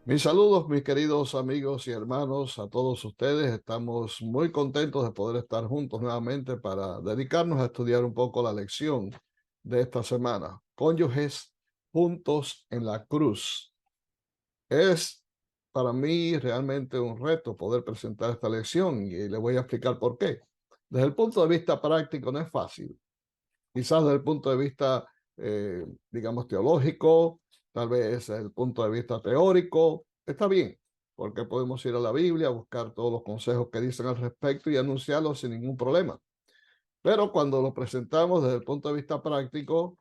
Mis saludos, mis queridos amigos y hermanos, a todos ustedes. Estamos muy contentos de poder estar juntos nuevamente para dedicarnos a estudiar un poco la lección de esta semana. Cónyuges juntos en la cruz. Es para mí realmente un reto poder presentar esta lección y le voy a explicar por qué. Desde el punto de vista práctico no es fácil. Quizás desde el punto de vista, digamos, teológico, tal vez desde el punto de vista teórico, está bien, porque podemos ir a la Biblia, buscar todos los consejos que dicen al respecto y anunciarlos sin ningún problema. Pero cuando lo presentamos desde el punto de vista práctico,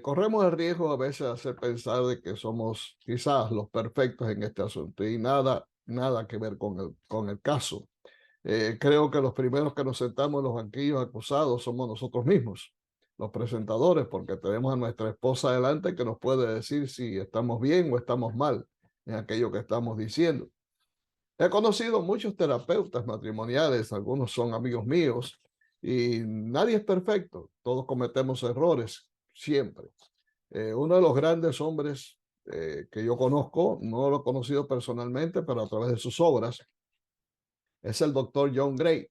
corremos el riesgo a veces de hacer pensar de que somos quizás los perfectos en este asunto y nada que ver con el caso. Creo que los primeros que nos sentamos en los banquillos acusados somos nosotros mismos, los presentadores, porque tenemos a nuestra esposa delante que nos puede decir si estamos bien o estamos mal en aquello que estamos diciendo. He conocido muchos terapeutas matrimoniales, algunos son amigos míos, y nadie es perfecto, todos cometemos errores, siempre. Uno de los grandes hombres que yo conozco, no lo he conocido personalmente, pero a través de sus obras, es el doctor John Gray.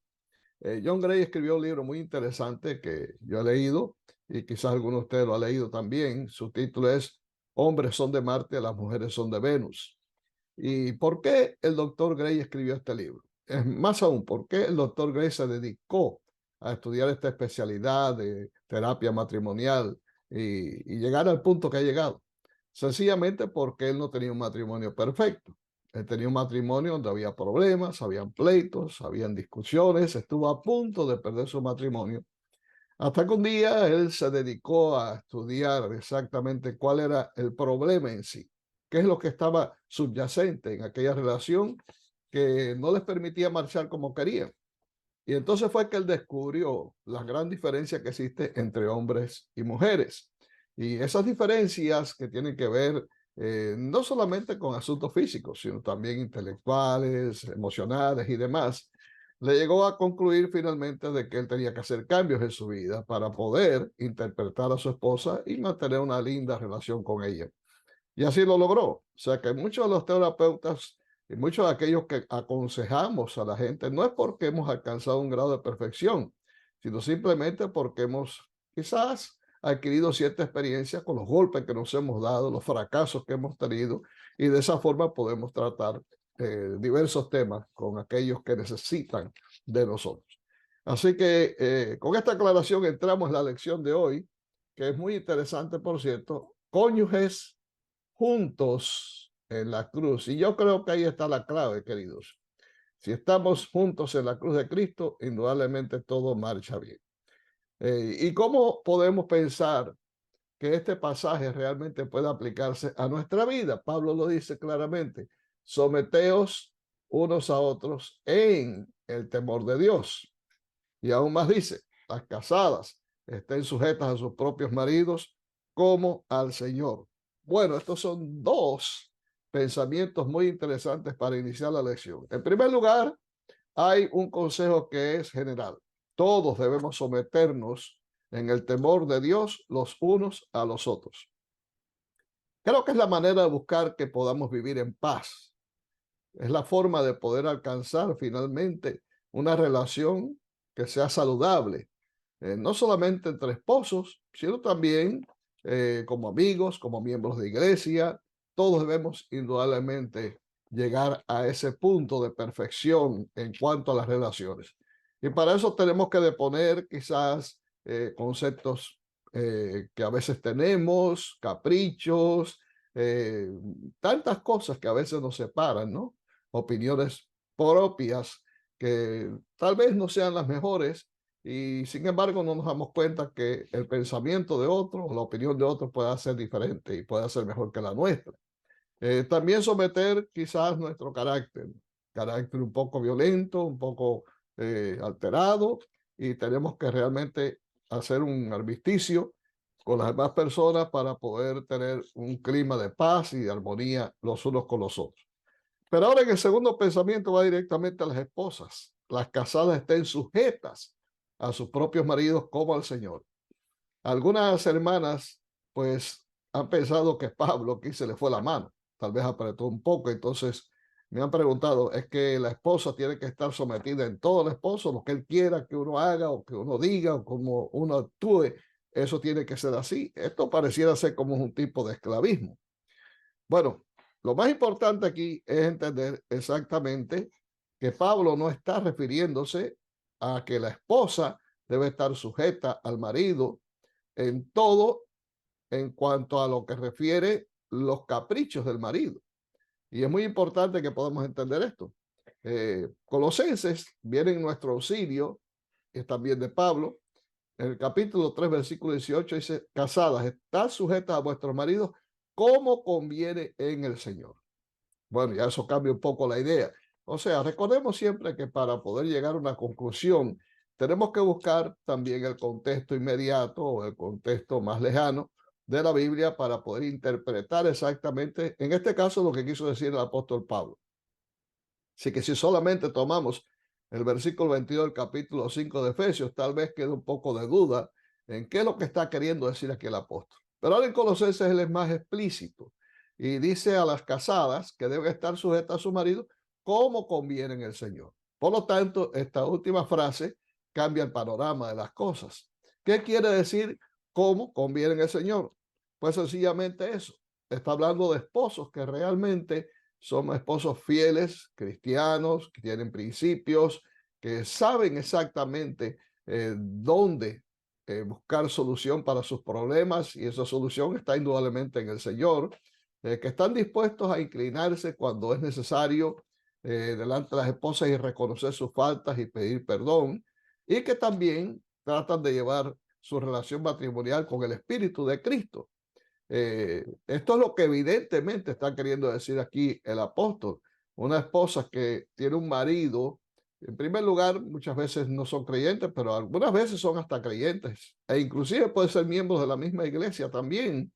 John Gray escribió un libro muy interesante que yo he leído y quizás alguno de ustedes lo ha leído también. Su título es Hombres son de Marte, las mujeres son de Venus. ¿Y por qué el doctor Gray escribió este libro? Es más aún, ¿por qué el doctor Gray se dedicó a estudiar esta especialidad de terapia matrimonial y llegar al punto que ha llegado? Sencillamente porque él no tenía un matrimonio perfecto. Él tenía un matrimonio donde había problemas, habían pleitos, habían discusiones, estuvo a punto de perder su matrimonio. Hasta que un día él se dedicó a estudiar exactamente cuál era el problema en sí, qué es lo que estaba subyacente en aquella relación que no les permitía marchar como querían. Y entonces fue que él descubrió la gran diferencia que existe entre hombres y mujeres. Y esas diferencias que tienen que ver no solamente con asuntos físicos, sino también intelectuales, emocionales y demás, le llegó a concluir finalmente de que él tenía que hacer cambios en su vida para poder interpretar a su esposa y mantener una linda relación con ella. Y así lo logró. O sea que muchos de los terapeutas y muchos de aquellos que aconsejamos a la gente no es porque hemos alcanzado un grado de perfección, sino simplemente porque hemos quizás adquirido cierta experiencia con los golpes que nos hemos dado, los fracasos que hemos tenido, y de esa forma podemos tratar diversos temas con aquellos que necesitan de nosotros. Así que con esta aclaración entramos en la lección de hoy, que es muy interesante, por cierto, cónyuges juntos en la cruz. Y yo creo que ahí está la clave, queridos. Si estamos juntos en la cruz de Cristo, indudablemente todo marcha bien. ¿Y cómo podemos pensar que este pasaje realmente puede aplicarse a nuestra vida? Pablo lo dice claramente, someteos unos a otros en el temor de Dios. Y aún más dice, las casadas estén sujetas a sus propios maridos como al Señor. Bueno, estos son dos pensamientos muy interesantes para iniciar la lección. En primer lugar, hay un consejo que es general. Todos debemos someternos en el temor de Dios los unos a los otros. Creo que es la manera de buscar que podamos vivir en paz. Es la forma de poder alcanzar finalmente una relación que sea saludable, no solamente entre esposos, sino también como amigos, como miembros de iglesia. Todos debemos indudablemente llegar a ese punto de perfección en cuanto a las relaciones. Y para eso tenemos que deponer quizás conceptos que a veces tenemos, caprichos, eh, tantas cosas que a veces nos separan, ¿no? Opiniones propias que tal vez no sean las mejores, y sin embargo no nos damos cuenta que el pensamiento de otro, la opinión de otro puede ser diferente y puede ser mejor que la nuestra. También someter quizás nuestro carácter un poco violento, un poco alterado, y tenemos que realmente hacer un armisticio con las demás personas para poder tener un clima de paz y de armonía los unos con los otros. Pero ahora en el segundo pensamiento va directamente a las esposas. Las casadas estén sujetas a sus propios maridos como al Señor. Algunas hermanas pues han pensado que Pablo aquí se le fue la mano. tal vez apretó un poco. Entonces me han preguntado, ¿es que la esposa tiene que estar sometida en todo el esposo, lo que él quiera que uno haga o que uno diga o como uno actúe? Eso tiene que ser así. Esto pareciera ser como un tipo de esclavismo. Bueno, lo más importante aquí es entender exactamente que Pablo no está refiriéndose a que la esposa debe estar sujeta al marido en todo en cuanto a lo que refiere los caprichos del marido. Y es muy importante que podamos entender esto. Colosenses viene en nuestro auxilio, es también de Pablo. En el capítulo 3, versículo 18 dice, casadas, estad sujetas a vuestros maridos como conviene en el Señor. Bueno, ya eso cambia un poco la idea. O sea, recordemos siempre que para poder llegar a una conclusión, tenemos que buscar también el contexto inmediato o el contexto más lejano de la Biblia para poder interpretar exactamente, en este caso, lo que quiso decir el apóstol Pablo. Así que si solamente tomamos el versículo 22 del capítulo 5 de Efesios, tal vez quede un poco de duda en qué es lo que está queriendo decir aquí el apóstol. Pero ahora en Colosenses él es más explícito y dice a las casadas que deben estar sujetas a su marido como conviene en el Señor. Por lo tanto, esta última frase cambia el panorama de las cosas. ¿Qué quiere decir cómo conviene en el Señor? Pues sencillamente eso. Está hablando de esposos que realmente son esposos fieles, cristianos, que tienen principios, que saben exactamente dónde buscar solución para sus problemas, y esa solución está indudablemente en el Señor, que están dispuestos a inclinarse cuando es necesario delante de las esposas y reconocer sus faltas y pedir perdón, y que también tratan de llevar su relación matrimonial con el Espíritu de Cristo. Esto es lo que evidentemente está queriendo decir aquí el apóstol. Una esposa que tiene un marido, en primer lugar, muchas veces no son creyentes, pero algunas veces son hasta creyentes, e inclusive pueden ser miembros de la misma iglesia también,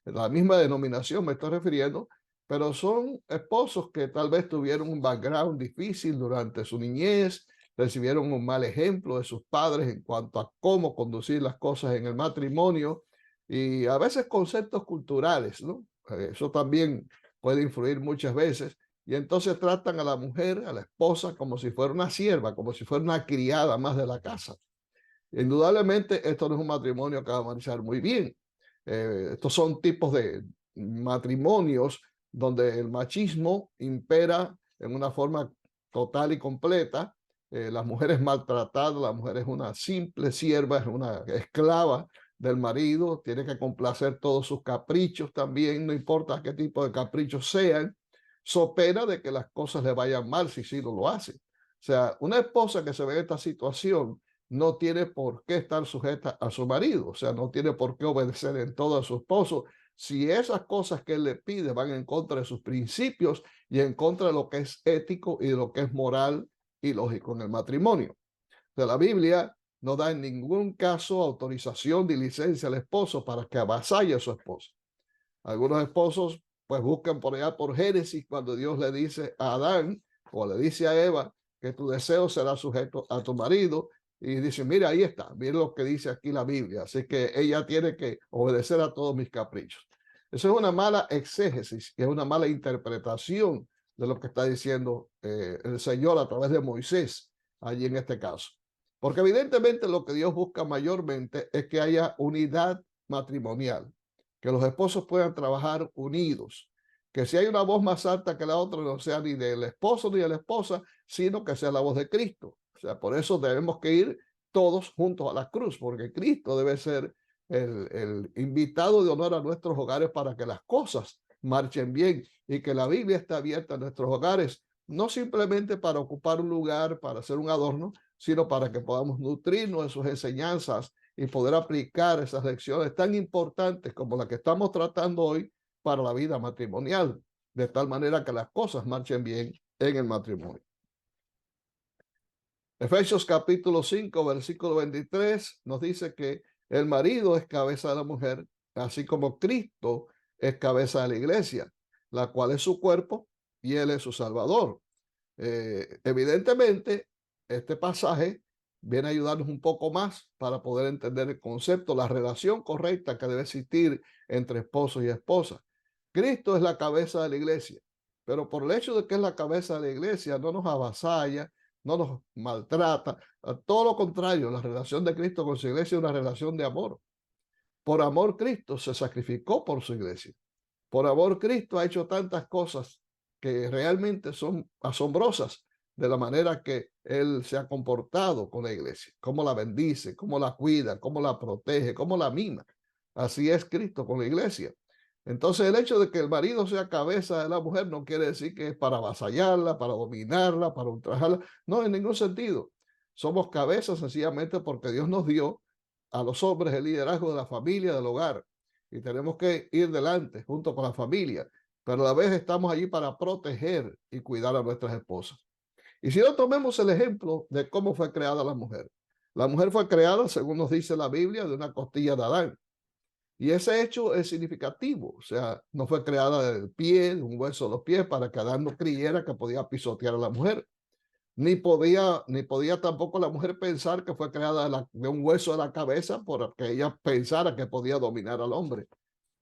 de la misma denominación me estoy refiriendo, pero son esposos que tal vez tuvieron un background difícil durante su niñez, recibieron un mal ejemplo de sus padres en cuanto a cómo conducir las cosas en el matrimonio, y a veces conceptos culturales, ¿no? Eso también puede influir muchas veces. Y entonces tratan a la mujer, a la esposa, como si fuera una sierva, como si fuera una criada más de la casa. Indudablemente, esto no es un matrimonio que va a marchar muy bien. Estos son tipos de matrimonios donde el machismo impera en una forma total y completa. Las mujeres maltratadas, la mujer es una simple sierva, es una esclava del marido, tiene que complacer todos sus caprichos también, no importa qué tipo de caprichos sean, so pena de que las cosas le vayan mal si sí no lo hace. O sea, una esposa que se ve en esta situación no tiene por qué estar sujeta a su marido, o sea, no tiene por qué obedecer en todo a su esposo si esas cosas que él le pide van en contra de sus principios y en contra de lo que es ético y de lo que es moral y lógico en el matrimonio. De la Biblia no da en ningún caso autorización ni licencia al esposo para que avasalle a su esposa. Algunos esposos pues buscan por allá por Génesis cuando Dios le dice a Adán o le dice a Eva que tu deseo será sujeto a tu marido, y dice, mira, ahí está, mira lo que dice aquí la Biblia, así que ella tiene que obedecer a todos mis caprichos. Eso es una mala exégesis, es una mala interpretación de lo que está diciendo el Señor a través de Moisés allí en este caso. Porque evidentemente lo que Dios busca mayormente es que haya unidad matrimonial, que los esposos puedan trabajar unidos, que si hay una voz más alta que la otra, no sea ni del esposo ni de la esposa, sino que sea la voz de Cristo. O sea, por eso debemos que ir todos juntos a la cruz, porque Cristo debe ser el invitado de honor a nuestros hogares para que las cosas marchen bien y que la Biblia esté abierta en nuestros hogares, no simplemente para ocupar un lugar, para hacer un adorno, sino para que podamos nutrirnos de sus enseñanzas y poder aplicar esas lecciones tan importantes como la que estamos tratando hoy para la vida matrimonial, de tal manera que las cosas marchen bien en el matrimonio. Efesios capítulo 5, versículo 23 nos dice que el marido es cabeza de la mujer, así como Cristo es cabeza de la iglesia, la cual es su cuerpo y él es su salvador. Evidentemente, este pasaje viene a ayudarnos un poco más para poder entender el concepto, la relación correcta que debe existir entre esposo y esposa. Cristo es la cabeza de la iglesia, pero por el hecho de que es la cabeza de la iglesia no nos avasalla, no nos maltrata. A todo lo contrario, la relación de Cristo con su iglesia es una relación de amor. Por amor Cristo se sacrificó por su iglesia. Por amor Cristo ha hecho tantas cosas que realmente son asombrosas de la manera que Él se ha comportado con la iglesia, cómo la bendice, cómo la cuida, cómo la protege, cómo la mima. Así es Cristo con la iglesia. Entonces el hecho de que el marido sea cabeza de la mujer no quiere decir que es para avasallarla, para dominarla, para ultrajarla. No, en ningún sentido. Somos cabezas sencillamente porque Dios nos dio a los hombres el liderazgo de la familia, del hogar. Y tenemos que ir delante junto con la familia, pero a la vez estamos allí para proteger y cuidar a nuestras esposas. Y si no, tomemos el ejemplo de cómo fue creada la mujer. La mujer fue creada, según nos dice la Biblia, de una costilla de Adán. Y ese hecho es significativo, o sea, no fue creada del pie, de un hueso de los pies, para que Adán no creyera que podía pisotear a la mujer. Ni podía tampoco la mujer pensar que fue creada de un hueso de la cabeza porque ella pensara que podía dominar al hombre.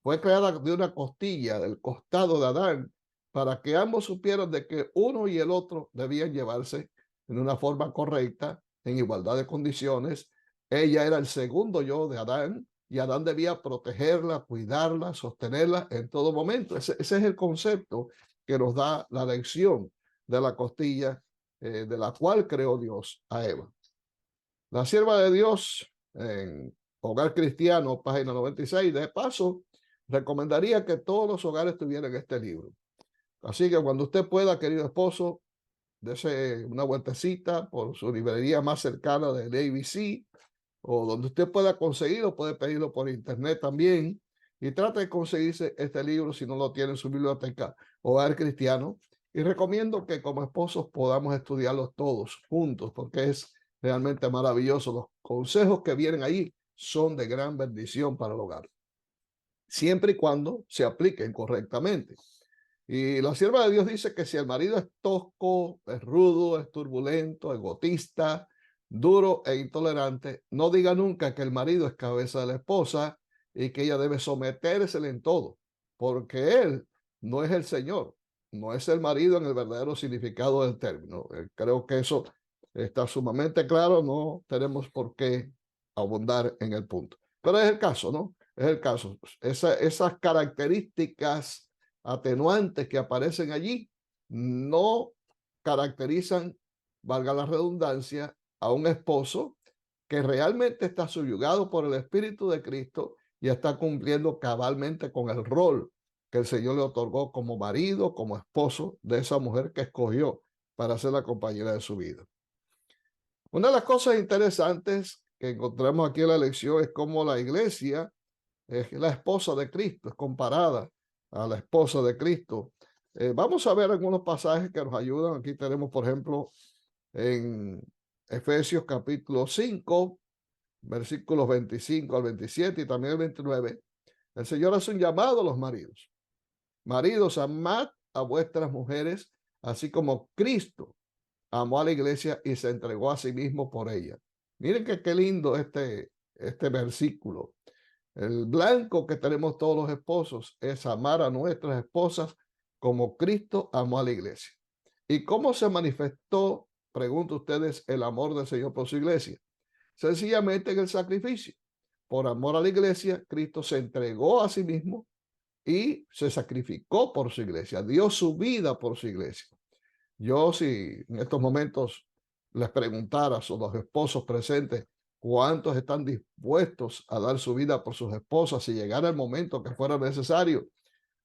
Fue creada de una costilla, del costado de Adán, para que ambos supieran de que uno y el otro debían llevarse en una forma correcta, en igualdad de condiciones. Ella era el segundo yo de Adán y Adán debía protegerla, cuidarla, sostenerla en todo momento. Ese es el concepto que nos da la lección de la costilla de la cual creó Dios a Eva. La sierva de Dios en Hogar Cristiano, página 96. De paso, recomendaría que todos los hogares tuvieran este libro. Así que cuando usted pueda, querido esposo, dese una vueltecita por su librería más cercana del ABC o donde usted pueda conseguirlo, puede pedirlo por internet también y trate de conseguirse este libro si no lo tiene en su biblioteca Hogar Cristiano. Y recomiendo que como esposos podamos estudiarlos todos juntos porque es realmente maravilloso. Los consejos que vienen ahí son de gran bendición para el hogar, siempre y cuando se apliquen correctamente. Y la sierva de Dios dice que si el marido es tosco, es rudo, es turbulento, egotista, duro e intolerante, no diga nunca que el marido es cabeza de la esposa y que ella debe sometérsele en todo, porque él no es el Señor, no es el marido en el verdadero significado del término. Creo que eso está sumamente claro, no tenemos por qué abundar en el punto. Pero es el caso, ¿no? Es el caso. Esas características atenuantes que aparecen allí no caracterizan, valga la redundancia, a un esposo que realmente está subyugado por el Espíritu de Cristo y está cumpliendo cabalmente con el rol que el Señor le otorgó como marido, como esposo de esa mujer que escogió para ser la compañera de su vida. Una de las cosas interesantes que encontramos aquí en la lección es cómo la iglesia es la esposa de Cristo, es comparada a la esposa de Cristo. Vamos a ver algunos pasajes que nos ayudan. Aquí tenemos, por ejemplo, en Efesios capítulo 5, versículos 25 al 27 y también el 29. El Señor hace un llamado a los maridos. Maridos, amad a vuestras mujeres, así como Cristo amó a la iglesia y se entregó a sí mismo por ella. Miren que qué lindo este versículo. El blanco que tenemos todos los esposos es amar a nuestras esposas como Cristo amó a la iglesia. ¿Y cómo se manifestó, pregunto ustedes, el amor del Señor por su iglesia? Sencillamente en el sacrificio. Por amor a la iglesia, Cristo se entregó a sí mismo y se sacrificó por su iglesia, dio su vida por su iglesia. Yo, si en estos momentos les preguntara a los esposos presentes cuántos están dispuestos a dar su vida por sus esposas si llegara el momento que fuera necesario,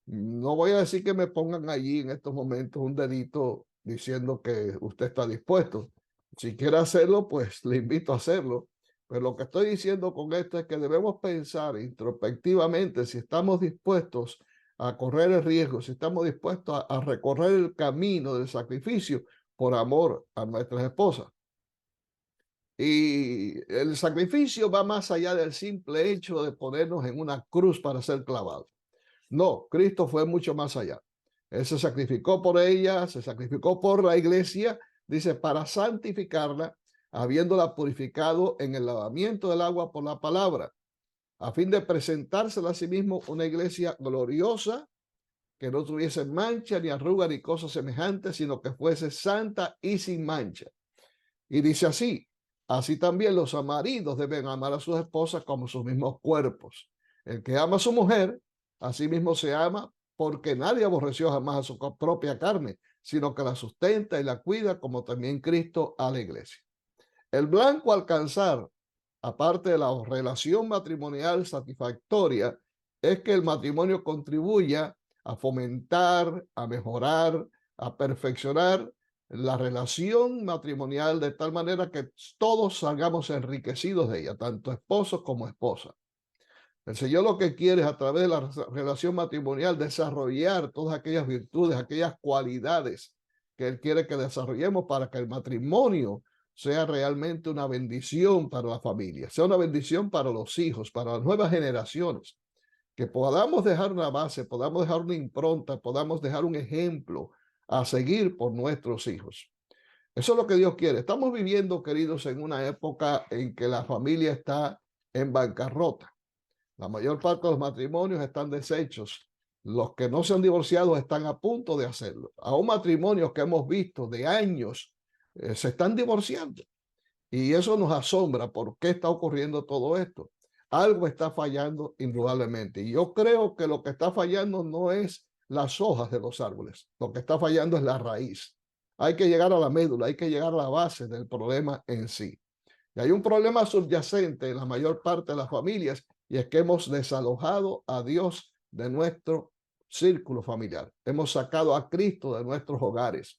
no voy a decir que me pongan allí en estos momentos un dedito diciendo que usted está dispuesto. Si quiere hacerlo, pues le invito a hacerlo. Pero lo que estoy diciendo con esto es que debemos pensar introspectivamente si estamos dispuestos a correr el riesgo, si estamos dispuestos a recorrer el camino del sacrificio por amor a nuestras esposas. Y el sacrificio va más allá del simple hecho de ponernos en una cruz para ser clavados. No, Cristo fue mucho más allá. Él se sacrificó por ella, se sacrificó por la iglesia, dice, para santificarla, habiéndola purificado en el lavamiento del agua por la palabra, a fin de presentársela a sí mismo una iglesia gloriosa que no tuviese mancha, ni arruga, ni cosa semejante, sino que fuese santa y sin mancha. Y dice así: así también los maridos deben amar a sus esposas como sus mismos cuerpos. El que ama a su mujer, a sí mismo se ama, porque nadie aborreció jamás a su propia carne, sino que la sustenta y la cuida, como también Cristo a la iglesia. El blanco a alcanzar, aparte de la relación matrimonial satisfactoria, es que el matrimonio contribuya a fomentar, a mejorar, a perfeccionar la relación matrimonial de tal manera que todos salgamos enriquecidos de ella, tanto esposos como esposas. El Señor lo que quiere es, a través de la relación matrimonial, desarrollar todas aquellas virtudes, aquellas cualidades que Él quiere que desarrollemos para que el matrimonio sea realmente una bendición para la familia, sea una bendición para los hijos, para las nuevas generaciones, que podamos dejar una base, podamos dejar una impronta, podamos dejar un ejemplo a seguir por nuestros hijos. Eso es lo que Dios quiere. Estamos viviendo, queridos, en una época en que la familia está en bancarrota. La mayor parte de los matrimonios están deshechos. Los que no se han divorciado están a punto de hacerlo. Aún matrimonios que hemos visto de años se están divorciando. Y eso nos asombra. ¿Por qué está ocurriendo todo esto? Algo está fallando indudablemente. Y yo creo que lo que está fallando no es las hojas de los árboles. Lo que está fallando es la raíz. Hay que llegar a la médula, hay que llegar a la base del problema en sí. Y hay un problema subyacente en la mayor parte de las familias, y es que hemos desalojado a Dios de nuestro círculo familiar. Hemos sacado a Cristo de nuestros hogares.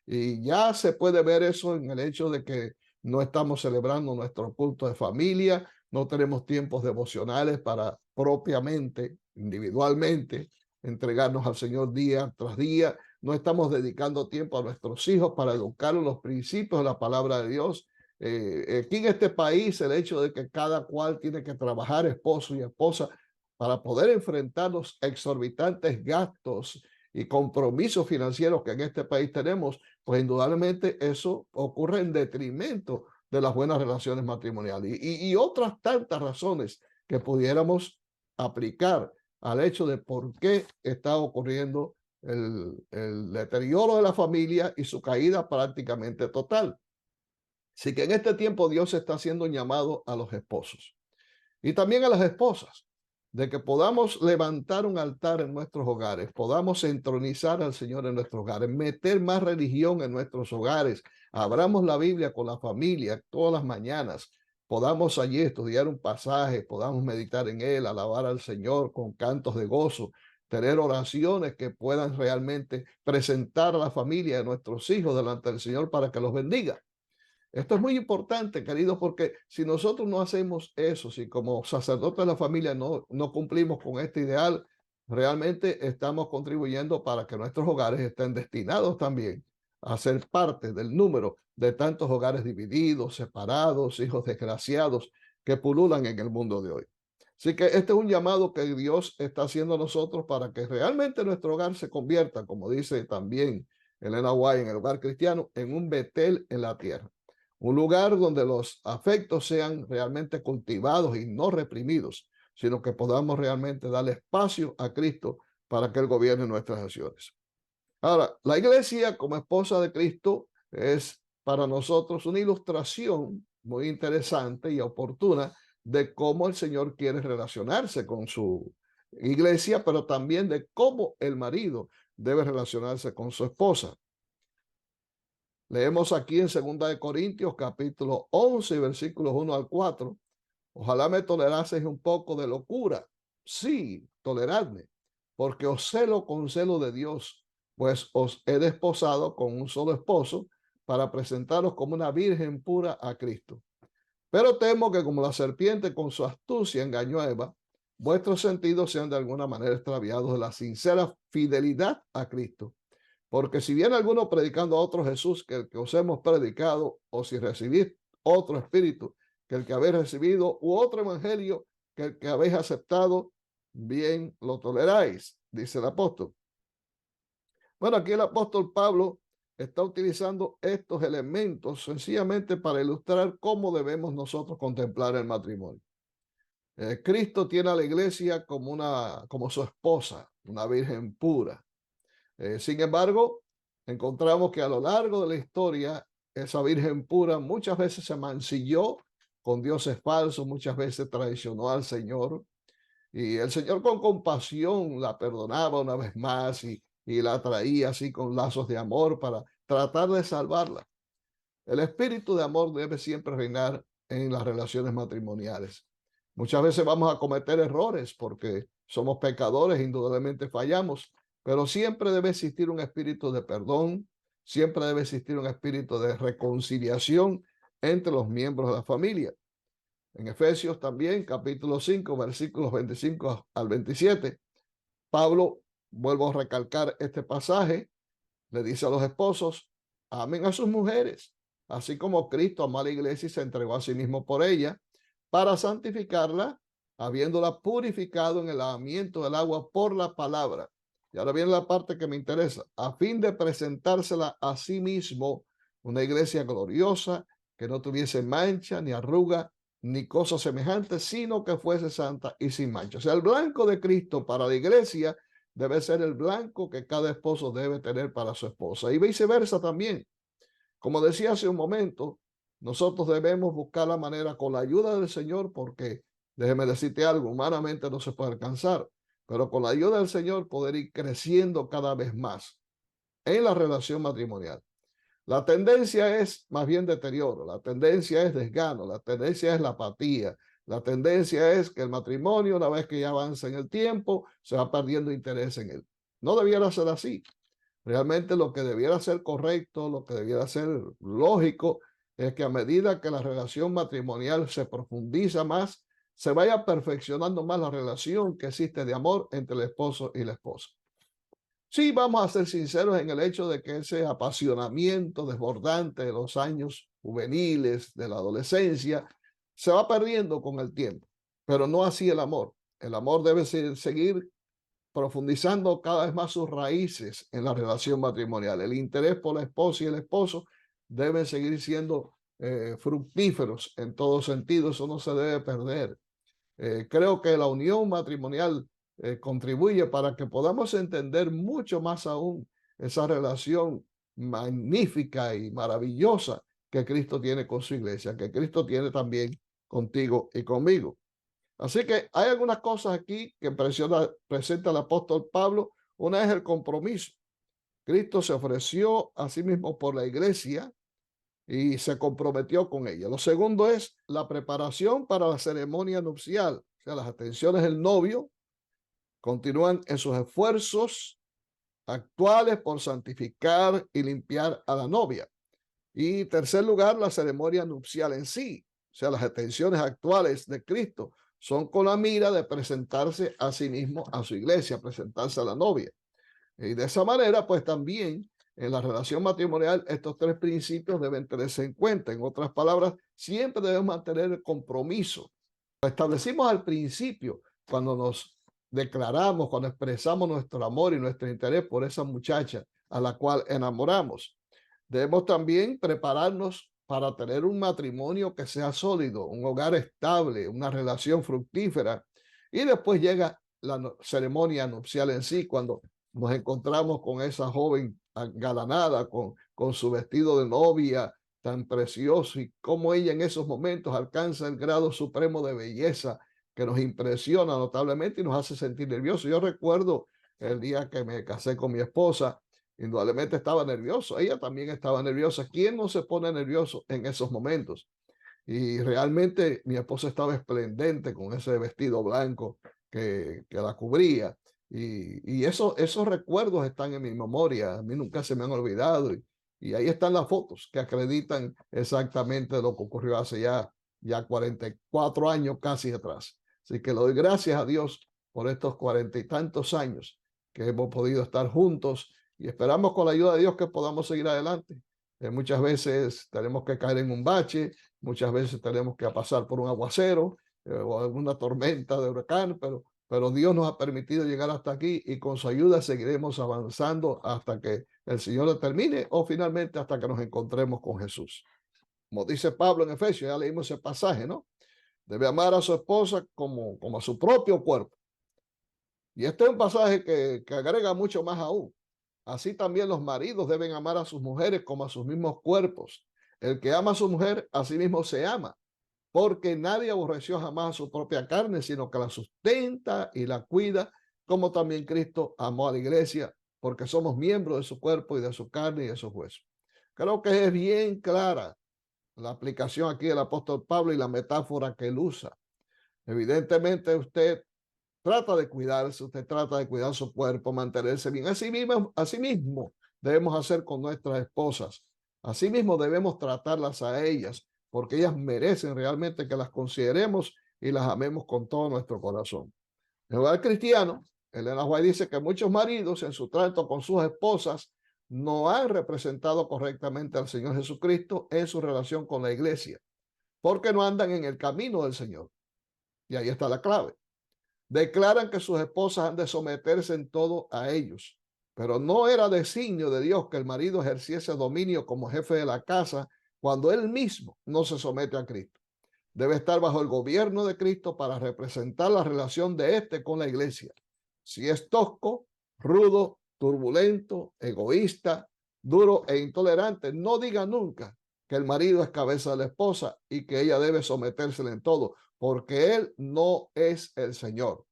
Y ya se puede ver eso en el hecho de que no estamos celebrando nuestro culto de familia, no tenemos tiempos devocionales para propiamente, individualmente, entregarnos al Señor día tras día. No estamos dedicando tiempo a nuestros hijos para educar los principios de la palabra de Dios. Aquí en este país, el hecho de que cada cual tiene que trabajar, esposo y esposa, para poder enfrentar los exorbitantes gastos y compromisos financieros que en este país tenemos, pues indudablemente eso ocurre en detrimento de las buenas relaciones matrimoniales y otras tantas razones que pudiéramos aplicar al hecho de por qué está ocurriendo el deterioro de la familia y su caída prácticamente total. Así que en este tiempo Dios está haciendo un llamado a los esposos y también a las esposas, de que podamos levantar un altar en nuestros hogares, podamos entronizar al Señor en nuestros hogares, meter más religión en nuestros hogares, abramos la Biblia con la familia todas las mañanas, podamos allí estudiar un pasaje, podamos meditar en él, alabar al Señor con cantos de gozo, tener oraciones que puedan realmente presentar a la familia de nuestros hijos delante del Señor para que los bendiga. Esto es muy importante, queridos, porque si nosotros no hacemos eso, si como sacerdotes de la familia no cumplimos con este ideal, realmente estamos contribuyendo para que nuestros hogares estén destinados también a ser parte del número de tantos hogares divididos, separados, hijos desgraciados que pululan en el mundo de hoy. Así que este es un llamado que Dios está haciendo a nosotros para que realmente nuestro hogar se convierta, como dice también Elena White en el hogar cristiano, en un Betel en la tierra. Un lugar donde los afectos sean realmente cultivados y no reprimidos, sino que podamos realmente darle espacio a Cristo para que Él gobierne nuestras acciones. Ahora, la iglesia como esposa de Cristo es para nosotros una ilustración muy interesante y oportuna de cómo el Señor quiere relacionarse con su iglesia, pero también de cómo el marido debe relacionarse con su esposa. Leemos aquí en 2 Corintios capítulo 11, versículos 1 al 4. Ojalá me toleraseis un poco de locura. Sí, toleradme, porque os celo con celo de Dios, pues os he desposado con un solo esposo para presentaros como una virgen pura a Cristo. Pero temo que como la serpiente con su astucia engañó a Eva, vuestros sentidos sean de alguna manera extraviados de la sincera fidelidad a Cristo. Porque si viene alguno predicando a otro Jesús que el que os hemos predicado, o si recibís otro espíritu que el que habéis recibido, u otro evangelio que el que habéis aceptado, bien lo toleráis, dice el apóstol. Bueno, aquí el apóstol Pablo está utilizando estos elementos sencillamente para ilustrar cómo debemos nosotros contemplar el matrimonio. Cristo tiene a la iglesia como su esposa, una virgen pura. Sin embargo, encontramos que a lo largo de la historia, esa Virgen pura muchas veces se mancilló con dioses falsos, muchas veces traicionó al Señor. Y el Señor con compasión la perdonaba una vez más y la traía así con lazos de amor para tratar de salvarla. El espíritu de amor debe siempre reinar en las relaciones matrimoniales. Muchas veces vamos a cometer errores porque somos pecadores, indudablemente fallamos, pero siempre debe existir un espíritu de perdón, siempre debe existir un espíritu de reconciliación entre los miembros de la familia. En Efesios también, capítulo 5, versículos 25 al 27, Pablo, vuelvo a recalcar este pasaje, le dice a los esposos, amen a sus mujeres, así como Cristo amó a la iglesia y se entregó a sí mismo por ella, para santificarla, habiéndola purificado en el lavamiento del agua por la palabra. Y ahora viene la parte que me interesa, a fin de presentársela a sí mismo, una iglesia gloriosa, que no tuviese mancha, ni arruga, ni cosa semejante, sino que fuese santa y sin mancha. O sea, el blanco de Cristo para la iglesia debe ser el blanco que cada esposo debe tener para su esposa. Y viceversa también. Como decía hace un momento, nosotros debemos buscar la manera con la ayuda del Señor, porque déjeme decirte algo, humanamente no se puede alcanzar, pero con la ayuda del Señor poder ir creciendo cada vez más en la relación matrimonial. La tendencia es más bien deterioro, la tendencia es desgano, la tendencia es la apatía, la tendencia es que el matrimonio, una vez que ya avanza en el tiempo, se va perdiendo interés en él. No debiera ser así. Realmente lo que debiera ser correcto, lo que debiera ser lógico, es que a medida que la relación matrimonial se profundiza más, se vaya perfeccionando más la relación que existe de amor entre el esposo y la esposa. Sí, vamos a ser sinceros en el hecho de que ese apasionamiento desbordante de los años juveniles, de la adolescencia, se va perdiendo con el tiempo, pero no así el amor. El amor debe seguir profundizando cada vez más sus raíces en la relación matrimonial. El interés por la esposa y el esposo deben seguir siendo fructíferos en todo sentido, eso no se debe perder. Creo que la unión matrimonial contribuye para que podamos entender mucho más aún esa relación magnífica y maravillosa que Cristo tiene con su iglesia, que Cristo tiene también contigo y conmigo. Así que hay algunas cosas aquí que presenta el apóstol Pablo. Una es el compromiso. Cristo se ofreció a sí mismo por la iglesia y se comprometió con ella. Lo segundo es la preparación para la ceremonia nupcial. O sea, las atenciones del novio continúan en sus esfuerzos actuales por santificar y limpiar a la novia. Y tercer lugar, la ceremonia nupcial en sí. O sea, las atenciones actuales de Cristo son con la mira de presentarse a sí mismo a su iglesia, presentarse a la novia. Y de esa manera, pues también en la relación matrimonial, estos tres principios deben tenerse en cuenta. En otras palabras, siempre debemos mantener el compromiso. Lo establecimos al principio, cuando nos declaramos, cuando expresamos nuestro amor y nuestro interés por esa muchacha a la cual enamoramos. Debemos también prepararnos para tener un matrimonio que sea sólido, un hogar estable, una relación fructífera. Y después llega la ceremonia nupcial en sí, cuando nos encontramos con esa joven galanada, con su vestido de novia tan precioso, y cómo ella en esos momentos alcanza el grado supremo de belleza que nos impresiona notablemente y nos hace sentir nerviosos. Yo recuerdo el día que me casé con mi esposa, indudablemente estaba nervioso, ella también estaba nerviosa. ¿Quién no se pone nervioso en esos momentos? Y realmente mi esposa estaba esplendente con ese vestido blanco que la cubría. Y esos recuerdos están en mi memoria, a mí nunca se me han olvidado. Y ahí están las fotos que acreditan exactamente lo que ocurrió hace ya 44 años casi atrás. Así que le doy gracias a Dios por estos 40 y tantos años que hemos podido estar juntos y esperamos con la ayuda de Dios que podamos seguir adelante. Muchas veces tenemos que caer en un bache, muchas veces tenemos que pasar por un aguacero o alguna tormenta de huracán, pero Dios nos ha permitido llegar hasta aquí y con su ayuda seguiremos avanzando hasta que el Señor lo termine o finalmente hasta que nos encontremos con Jesús. Como dice Pablo en Efesios, ya leímos ese pasaje, ¿no? Debe amar a su esposa como a su propio cuerpo. Y este es un pasaje que agrega mucho más aún. Así también los maridos deben amar a sus mujeres como a sus mismos cuerpos. El que ama a su mujer, a sí mismo se ama, porque nadie aborreció jamás a su propia carne, sino que la sustenta y la cuida, como también Cristo amó a la iglesia, porque somos miembros de su cuerpo y de su carne y de sus huesos. Creo que es bien clara la aplicación aquí del apóstol Pablo y la metáfora que él usa. Evidentemente usted trata de cuidarse, usted trata de cuidar su cuerpo, mantenerse bien. Así mismo debemos hacer con nuestras esposas. Así mismo debemos tratarlas a ellas, porque ellas merecen realmente que las consideremos y las amemos con todo nuestro corazón. En el hogar cristiano, Elena White dice que muchos maridos en su trato con sus esposas no han representado correctamente al Señor Jesucristo en su relación con la iglesia, porque no andan en el camino del Señor. Y ahí está la clave. Declaran que sus esposas han de someterse en todo a ellos, pero no era designio de Dios que el marido ejerciese dominio como jefe de la casa cuando él mismo no se somete a Cristo. Debe estar bajo el gobierno de Cristo para representar la relación de éste con la iglesia. Si es tosco, rudo, turbulento, egoísta, duro e intolerante, no diga nunca que el marido es cabeza de la esposa y que ella debe sometérsele en todo, porque él no es el Señor,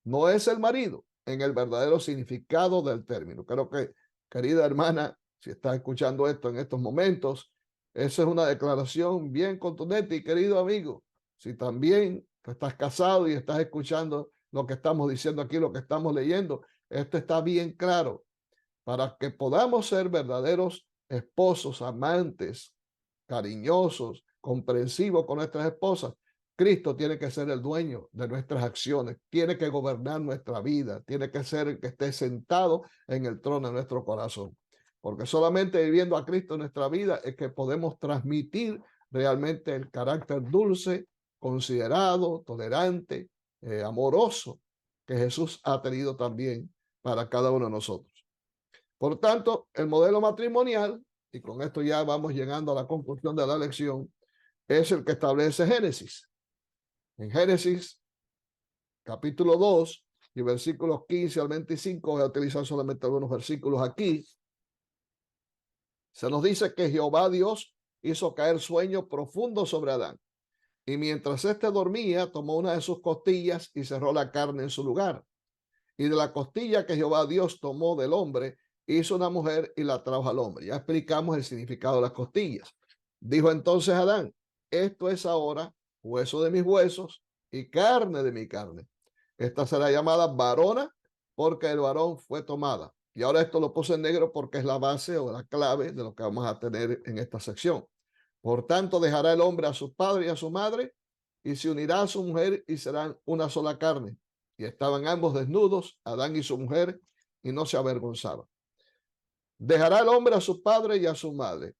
no es el marido en el verdadero significado del término. Creo que, querida hermana, si estás escuchando esto en estos momentos, esa es una declaración bien contundente. Y querido amigo, si también estás casado y estás escuchando lo que estamos diciendo aquí, lo que estamos leyendo, esto está bien claro. Para que podamos ser verdaderos esposos, amantes, cariñosos, comprensivos con nuestras esposas, Cristo tiene que ser el dueño de nuestras acciones, tiene que gobernar nuestra vida, tiene que ser el que esté sentado en el trono de nuestro corazón. Porque solamente viviendo a Cristo en nuestra vida es que podemos transmitir realmente el carácter dulce, considerado, tolerante, amoroso que Jesús ha tenido también para cada uno de nosotros. Por tanto, el modelo matrimonial, y con esto ya vamos llegando a la conclusión de la lección, es el que establece Génesis. En Génesis, capítulo 2 y versículos 15 al 25, voy a utilizar solamente algunos versículos aquí. Se nos dice que Jehová Dios hizo caer sueño profundo sobre Adán. Y mientras éste dormía, tomó una de sus costillas y cerró la carne en su lugar. Y de la costilla que Jehová Dios tomó del hombre, hizo una mujer y la trajo al hombre. Ya explicamos el significado de las costillas. Dijo entonces Adán, esto es ahora hueso de mis huesos y carne de mi carne. Esta será llamada varona porque el varón fue tomada. Y ahora esto lo puse en negro porque es la base o la clave de lo que vamos a tener en esta sección. Por tanto, dejará el hombre a su padre y a su madre y se unirá a su mujer y serán una sola carne. Y estaban ambos desnudos, Adán y su mujer, y no se avergonzaban. Dejará el hombre a su padre y a su madre.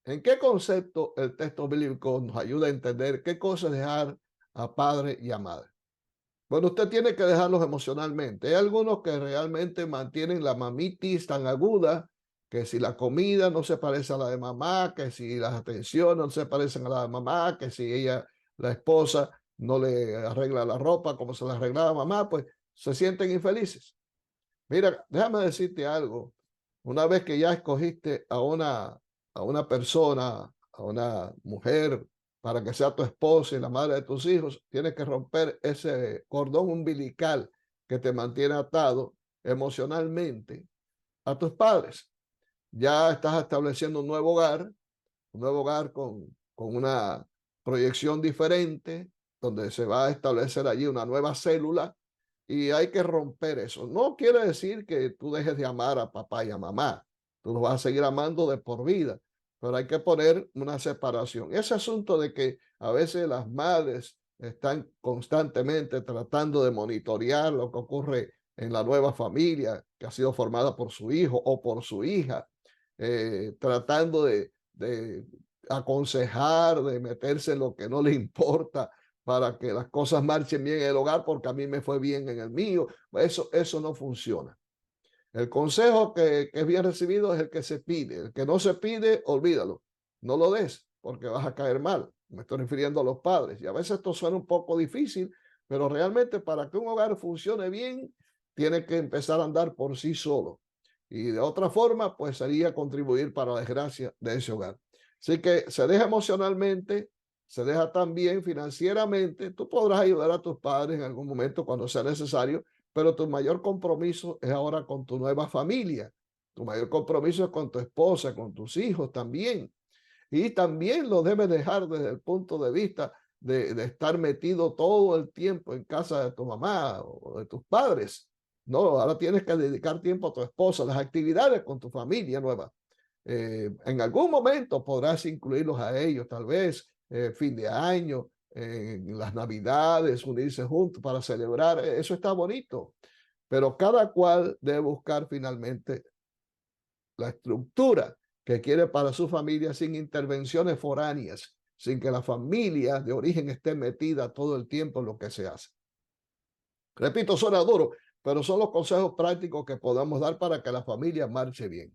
¿En qué concepto el texto bíblico nos ayuda a entender qué cosa es dejar a padre y a madre? Bueno, usted tiene que dejarlos emocionalmente. Hay algunos que realmente mantienen la mamitis tan aguda que si la comida no se parece a la de mamá, que si las atenciones no se parecen a la de mamá, que si ella, la esposa, no le arregla la ropa como se la arreglaba mamá, pues se sienten infelices. Mira, déjame decirte algo. Una vez que ya escogiste a una persona, a una mujer, para que sea tu esposa y la madre de tus hijos, tienes que romper ese cordón umbilical que te mantiene atado emocionalmente a tus padres. Ya estás estableciendo un nuevo hogar con una proyección diferente, donde se va a establecer allí una nueva célula y hay que romper eso. No quiere decir que tú dejes de amar a papá y a mamá. Tú los vas a seguir amando de por vida, pero hay que poner una separación. Ese asunto de que a veces las madres están constantemente tratando de monitorear lo que ocurre en la nueva familia que ha sido formada por su hijo o por su hija, tratando de aconsejar, de meterse en lo que no le importa para que las cosas marchen bien en el hogar porque a mí me fue bien en el mío. Eso no funciona. El consejo que es bien recibido es el que se pide. El que no se pide, olvídalo. No lo des porque vas a caer mal. Me estoy refiriendo a los padres. Y a veces esto suena un poco difícil, pero realmente para que un hogar funcione bien, tiene que empezar a andar por sí solo. Y de otra forma, pues sería contribuir para la desgracia de ese hogar. Así que se deja emocionalmente, se deja también financieramente. Tú podrás ayudar a tus padres en algún momento cuando sea necesario, pero tu mayor compromiso es ahora con tu nueva familia. Tu mayor compromiso es con tu esposa, con tus hijos también. Y también lo debes dejar desde el punto de vista de estar metido todo el tiempo en casa de tu mamá o de tus padres. No, ahora tienes que dedicar tiempo a tu esposa, las actividades con tu familia nueva. En algún momento podrás incluirlos a ellos, tal vez fin de año, en las navidades, unirse juntos para celebrar. Eso está bonito, pero cada cual debe buscar finalmente la estructura que quiere para su familia sin intervenciones foráneas, sin que la familia de origen esté metida todo el tiempo en lo que se hace. Repito, suena duro, pero son los consejos prácticos que podamos dar para que la familia marche bien.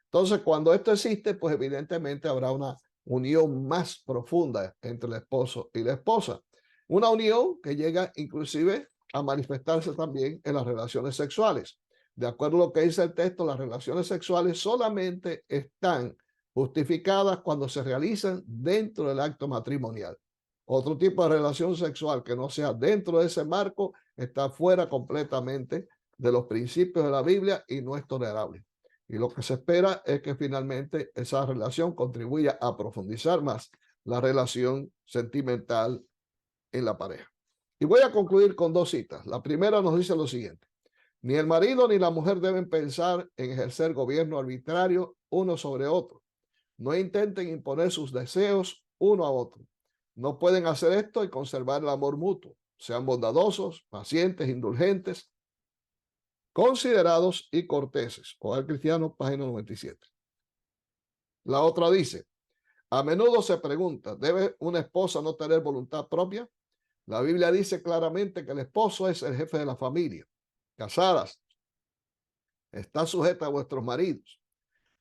Entonces, cuando esto existe, pues evidentemente habrá una unión más profunda entre el esposo y la esposa. Una unión que llega inclusive a manifestarse también en las relaciones sexuales. De acuerdo a lo que dice el texto, las relaciones sexuales solamente están justificadas cuando se realizan dentro del acto matrimonial. Otro tipo de relación sexual que no sea dentro de ese marco está fuera completamente de los principios de la Biblia y no es tolerable. Y lo que se espera es que finalmente esa relación contribuya a profundizar más la relación sentimental en la pareja. Y voy a concluir con dos citas. La primera nos dice lo siguiente: ni el marido ni la mujer deben pensar en ejercer gobierno arbitrario uno sobre otro. No intenten imponer sus deseos uno a otro. No pueden hacer esto y conservar el amor mutuo. Sean bondadosos, pacientes, indulgentes, considerados y corteses. Hogar Cristiano, página 97. La otra dice: a menudo se pregunta, ¿debe una esposa no tener voluntad propia? La Biblia dice claramente que el esposo es el jefe de la familia. Casadas, está sujeta a vuestros maridos.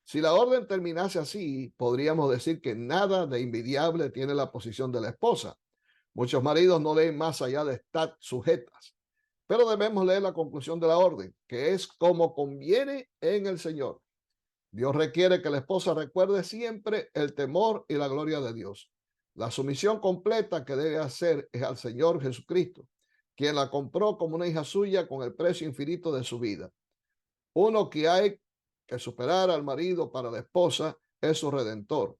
Si la orden terminase así, podríamos decir que nada de envidiable tiene la posición de la esposa. Muchos maridos no leen más allá de estar sujetas, pero debemos leer la conclusión de la orden, que es como conviene en el Señor. Dios requiere que la esposa recuerde siempre el temor y la gloria de Dios. La sumisión completa que debe hacer es al Señor Jesucristo, quien la compró como una hija suya con el precio infinito de su vida. Uno que hay que superar al marido para la esposa es su redentor.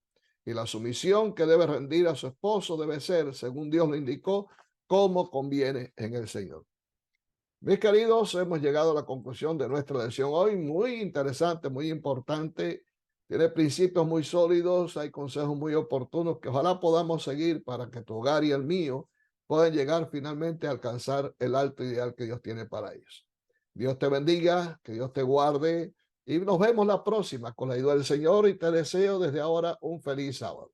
Y la sumisión que debe rendir a su esposo debe ser, según Dios le indicó, como conviene en el Señor. Mis queridos, hemos llegado a la conclusión de nuestra lección hoy, muy interesante, muy importante. Tiene principios muy sólidos, hay consejos muy oportunos que ojalá podamos seguir para que tu hogar y el mío puedan llegar finalmente a alcanzar el alto ideal que Dios tiene para ellos. Dios te bendiga, que Dios te guarde y nos vemos la próxima con la ayuda del Señor y te deseo desde ahora un feliz sábado.